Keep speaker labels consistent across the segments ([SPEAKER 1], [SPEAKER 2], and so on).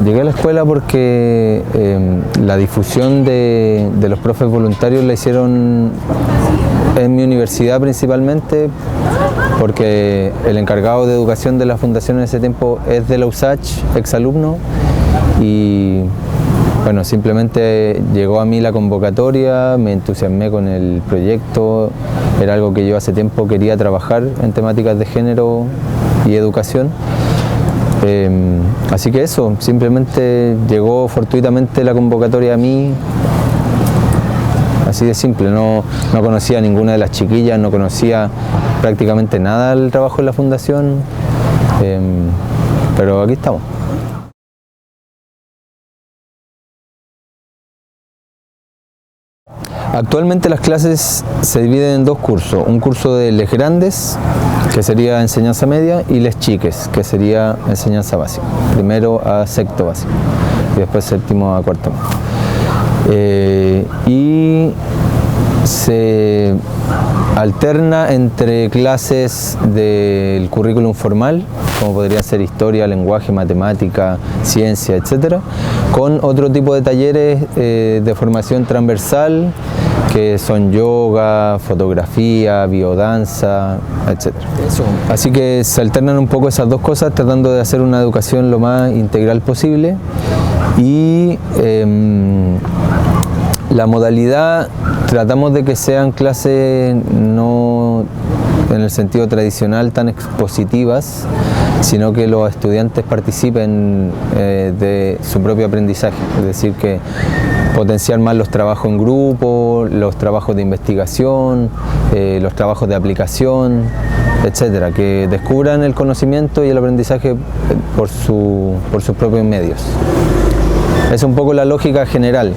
[SPEAKER 1] Llegué a la escuela porque la difusión de los profes voluntarios la hicieron en mi universidad principalmente, porque el encargado de educación de la fundación en ese tiempo es de la USACH, exalumno, y bueno, simplemente llegó a mí la convocatoria, me entusiasmé con el proyecto, era algo que yo hace tiempo quería trabajar en temáticas de género y educación. Así que eso, simplemente llegó fortuitamente la convocatoria a mí, así de simple, no conocía a ninguna de las chiquillas, no conocía prácticamente nada del trabajo en la fundación, pero aquí estamos. Actualmente las clases se dividen en dos cursos, un curso de les grandes, que sería enseñanza media, y les chiques, que sería enseñanza básica, primero a sexto básico y después séptimo a cuarto. Y se alterna entre clases del currículum formal, como podría ser historia, lenguaje, matemática, ciencia, etcétera, con otro tipo de talleres de formación transversal, que son yoga, fotografía, biodanza, etcétera. Así que se alternan un poco esas dos cosas, tratando de hacer una educación lo más integral posible. Y la modalidad, tratamos de que sean clases no en el sentido tradicional tan expositivas, sino que los estudiantes participen de su propio aprendizaje, es decir, que potenciar más los trabajos en grupo, los trabajos de investigación, los trabajos de aplicación, etcétera, que descubran el conocimiento y el aprendizaje por sus propios medios. Es un poco la lógica general.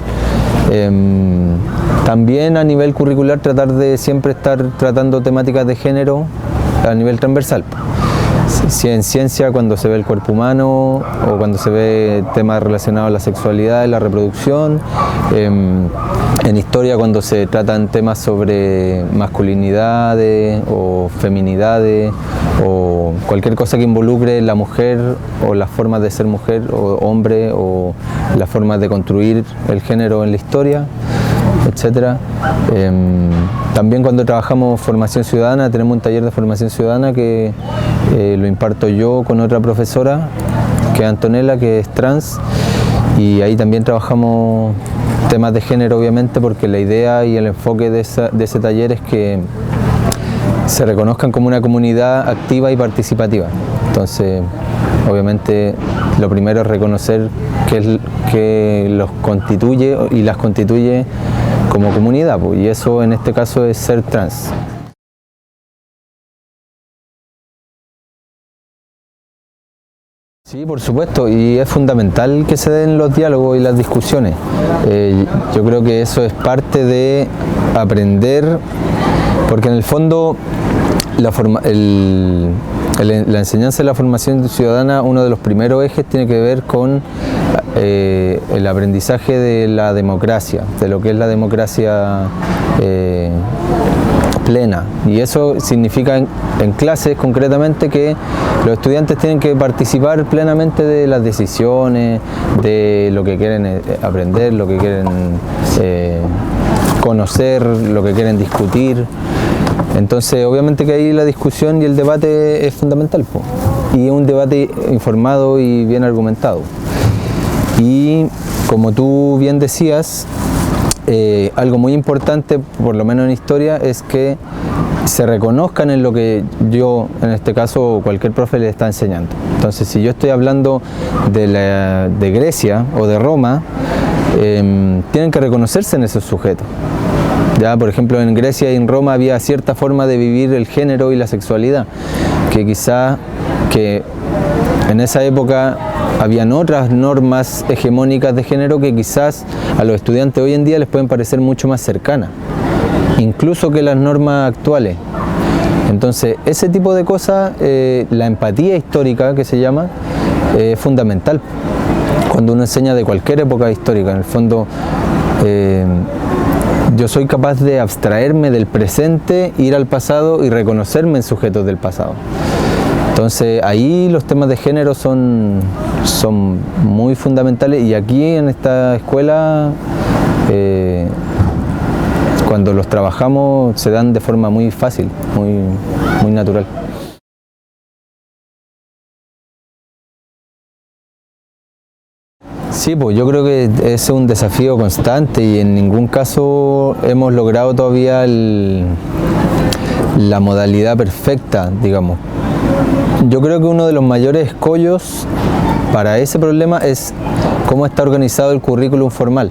[SPEAKER 1] También a nivel curricular tratar de siempre estar tratando temáticas de género a nivel transversal. Si en ciencia, cuando se ve el cuerpo humano o cuando se ve temas relacionados a la sexualidad y la reproducción, en historia cuando se tratan temas sobre masculinidades o feminidades o cualquier cosa que involucre la mujer o las formas de ser mujer o hombre o las formas de construir el género en la historia, etcétera. También cuando trabajamos formación ciudadana, tenemos un taller de formación ciudadana que lo imparto yo con otra profesora, que es Antonella, que es trans, y ahí también trabajamos temas de género, obviamente, porque la idea y el enfoque de ese taller es que se reconozcan como una comunidad activa y participativa. Entonces, obviamente, lo primero es reconocer que los constituye y las constituye como comunidad, y eso en este caso es ser trans. Sí, por supuesto, y es fundamental que se den los diálogos y las discusiones. Yo creo que eso es parte de aprender, porque en el fondo la enseñanza de la formación ciudadana, uno de los primeros ejes tiene que ver con el aprendizaje de la democracia, de lo que es la democracia plena, y eso significa en clases concretamente que los estudiantes tienen que participar plenamente de las decisiones, de lo que quieren aprender, lo que quieren conocer, lo que quieren discutir. Entonces, obviamente que ahí la discusión y el debate es fundamental, y un debate informado y bien argumentado. Y como tú bien decías, algo muy importante, por lo menos en historia, es que se reconozcan en lo que yo, en este caso, cualquier profe le está enseñando. Entonces, si yo estoy hablando de Grecia o de Roma, tienen que reconocerse en esos sujetos. Ya, por ejemplo, en Grecia y en Roma había cierta forma de vivir el género y la sexualidad, que quizá que en esa época habían otras normas hegemónicas de género que quizás a los estudiantes hoy en día les pueden parecer mucho más cercanas, incluso que las normas actuales. Entonces, ese tipo de cosas, la empatía histórica, que se llama, es fundamental cuando uno enseña de cualquier época histórica. En el fondo, yo soy capaz de abstraerme del presente, ir al pasado y reconocerme en sujetos del pasado. Entonces ahí los temas de género son muy fundamentales, y aquí en esta escuela cuando los trabajamos se dan de forma muy fácil, muy natural. Sí, pues yo creo que es un desafío constante y en ningún caso hemos logrado todavía la modalidad perfecta, digamos. Yo creo que uno de los mayores escollos para ese problema es cómo está organizado el currículum formal,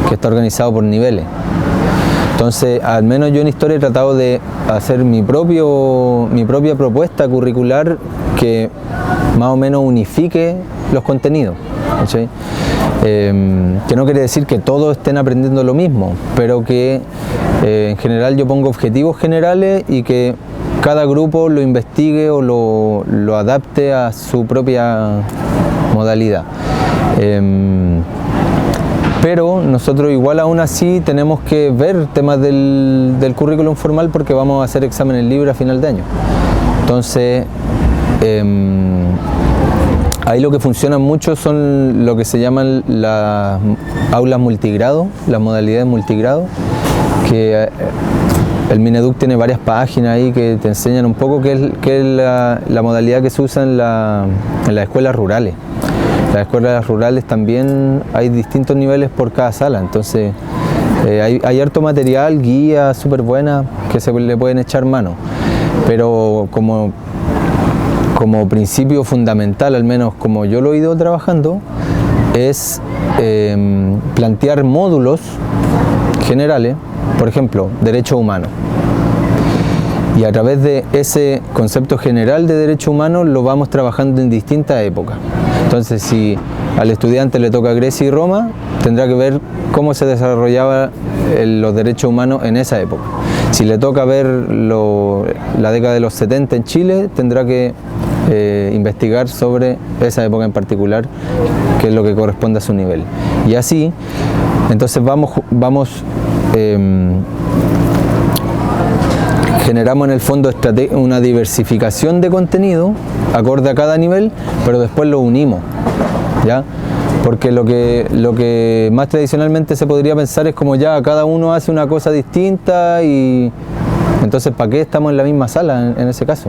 [SPEAKER 1] que está organizado por niveles. Entonces, al menos yo en historia he tratado de hacer mi propia propuesta curricular que más o menos unifique los contenidos. ¿Sí? Que no quiere decir que todos estén aprendiendo lo mismo, pero que en general yo pongo objetivos generales y que cada grupo lo investigue o lo adapte a su propia modalidad. Pero nosotros igual aún así tenemos que ver temas del currículum formal porque vamos a hacer exámenes libres a final de año. Entonces, ahí lo que funciona mucho son lo que se llaman las aulas multigrado, las modalidades multigrado, que el Mineduc tiene varias páginas ahí que te enseñan un poco qué es la modalidad que se usa en las escuelas rurales. En las escuelas rurales también hay distintos niveles por cada sala, entonces hay harto material, guías súper buenas que se le pueden echar mano, pero como principio fundamental, al menos como yo lo he ido trabajando, es plantear módulos generales, por ejemplo, derechos humanos. Y a través de ese concepto general de derechos humanos lo vamos trabajando en distintas épocas. Entonces, si al estudiante le toca Grecia y Roma, tendrá que ver cómo se desarrollaban los derechos humanos en esa época. Si le toca ver la década de los 70 en Chile, tendrá que investigar sobre esa época en particular, que es lo que corresponde a su nivel. Y así, entonces generamos en el fondo una diversificación de contenido acorde a cada nivel, pero después lo unimos, ¿ya? Porque lo que más tradicionalmente se podría pensar es como ya cada uno hace una cosa distinta y entonces ¿para qué estamos en la misma sala en ese caso?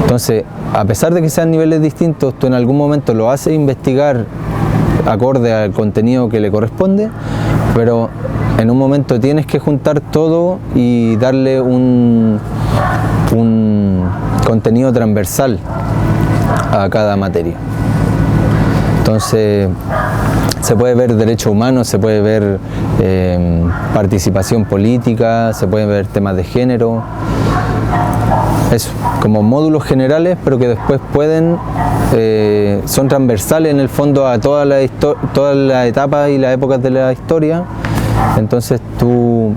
[SPEAKER 1] Entonces, a pesar de que sean niveles distintos, tú en algún momento lo haces investigar acorde al contenido que le corresponde, pero en un momento tienes que juntar todo y darle un contenido transversal a cada materia. Entonces, se puede ver derechos humanos, se puede ver participación política, se pueden ver temas de género. Eso, como módulos generales, pero que después son transversales en el fondo a todas las etapas y las épocas de la historia. Entonces tú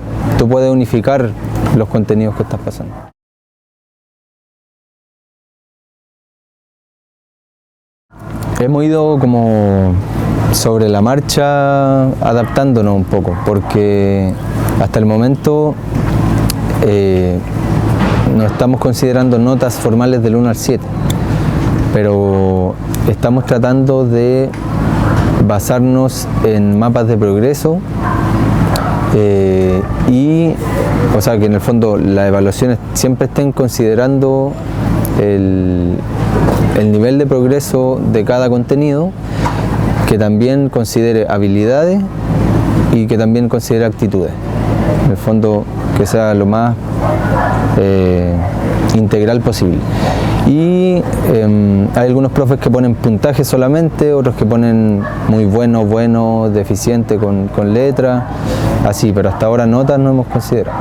[SPEAKER 1] puedes unificar los contenidos que estás pasando. Hemos ido como sobre la marcha adaptándonos un poco, porque hasta el momento no estamos considerando notas formales del 1 al 7, pero estamos tratando de basarnos en mapas de progreso o sea, que en el fondo las evaluaciones siempre estén considerando el nivel de progreso de cada contenido, que también considere habilidades y que también considere actitudes. En el fondo, que sea lo más integral posible. Y hay algunos profes que ponen puntaje solamente, otros que ponen muy bueno, deficiente con letra, así, pero hasta ahora notas no hemos considerado.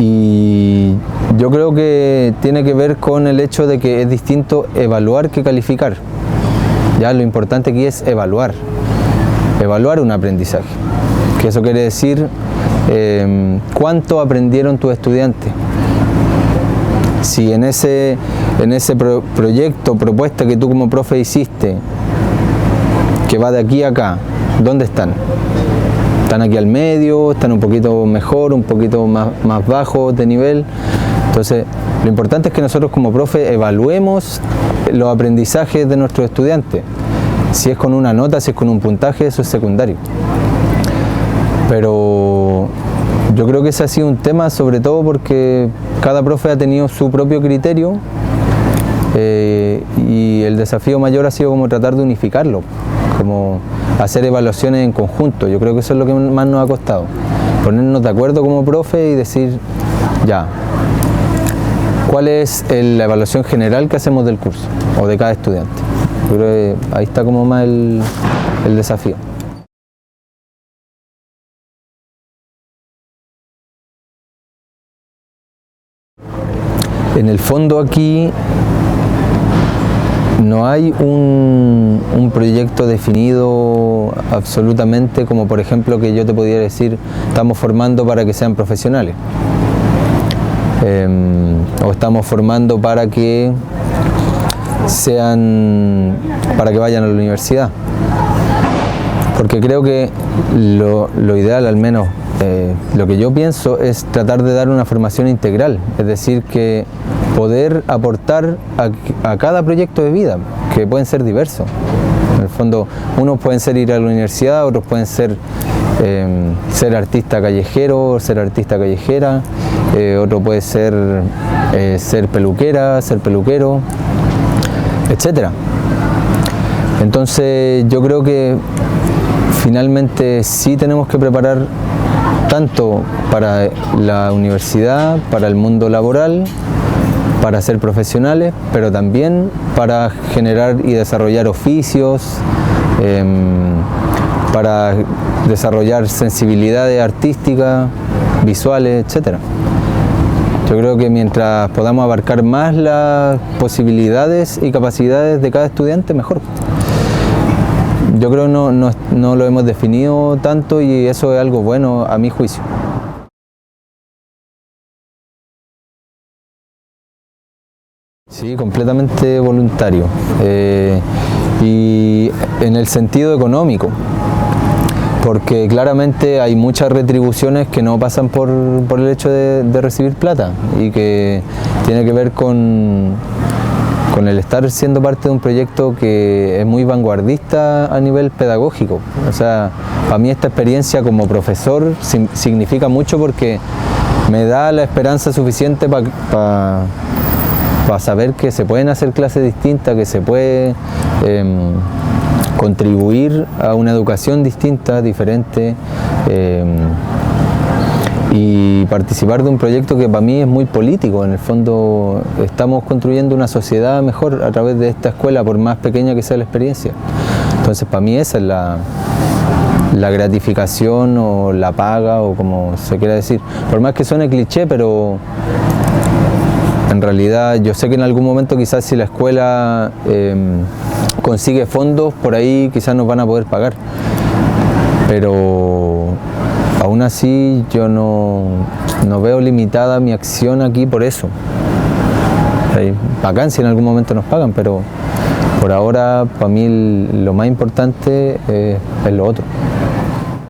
[SPEAKER 1] Y yo creo que tiene que ver con el hecho de que es distinto evaluar que calificar. Ya lo importante aquí es evaluar un aprendizaje, que eso quiere decir cuánto aprendieron tus estudiantes. Si en ese proyecto, propuesta que tú como profe hiciste, que va de aquí a acá, ¿dónde están? ¿Están aquí al medio? ¿Están un poquito mejor, un poquito más bajos de nivel? Entonces, Lo importante es que nosotros como profe evaluemos los aprendizajes de nuestros estudiantes. Si es con una nota, si es con un puntaje, eso es secundario. Pero yo creo que ese ha sido un tema sobre todo porque cada profe ha tenido su propio criterio y el desafío mayor ha sido como tratar de unificarlo, como hacer evaluaciones en conjunto. Yo creo que eso es lo que más nos ha costado, ponernos de acuerdo como profe y decir, ya, ¿cuál es la evaluación general que hacemos del curso o de cada estudiante? Yo creo que ahí está como más el desafío. En el fondo aquí no hay un proyecto definido absolutamente, como por ejemplo que yo te podría decir, estamos formando para que sean profesionales. O estamos formando para que vayan a la universidad. Porque creo que lo ideal, al menos lo que yo pienso, es tratar de dar una formación integral, es decir, que poder aportar a cada proyecto de vida, que pueden ser diversos. En el fondo, unos pueden ser ir a la universidad, otros pueden ser artista callejero, ser artista callejera, otro puede ser ser peluquera, ser peluquero, etc. Entonces yo creo que finalmente sí tenemos que preparar tanto para la universidad, para el mundo laboral, para ser profesionales, pero también para generar y desarrollar oficios, para desarrollar sensibilidades artísticas, visuales, etc. Yo creo que mientras podamos abarcar más las posibilidades y capacidades de cada estudiante, mejor. Yo creo que no lo hemos definido tanto y eso es algo bueno a mi juicio. Sí, completamente voluntario y en el sentido económico, porque claramente hay muchas retribuciones que no pasan por el hecho de recibir plata y que tiene que ver con el estar siendo parte de un proyecto que es muy vanguardista a nivel pedagógico. O sea, para mí esta experiencia como profesor significa mucho porque me da la esperanza suficiente para saber que se pueden hacer clases distintas, que se puede contribuir a una educación distinta, diferente, y participar de un proyecto que para mí es muy político. En el fondo estamos construyendo una sociedad mejor a través de esta escuela, por más pequeña que sea la experiencia. Entonces para mí esa es la gratificación o la paga o como se quiera decir. Por más que suene cliché, pero en realidad yo sé que en algún momento quizás si la escuela consigue fondos, por ahí quizás nos van a poder pagar. Pero aún así yo no veo limitada mi acción aquí por eso. Bacán si en algún momento nos pagan, pero por ahora para mí lo más importante es lo otro.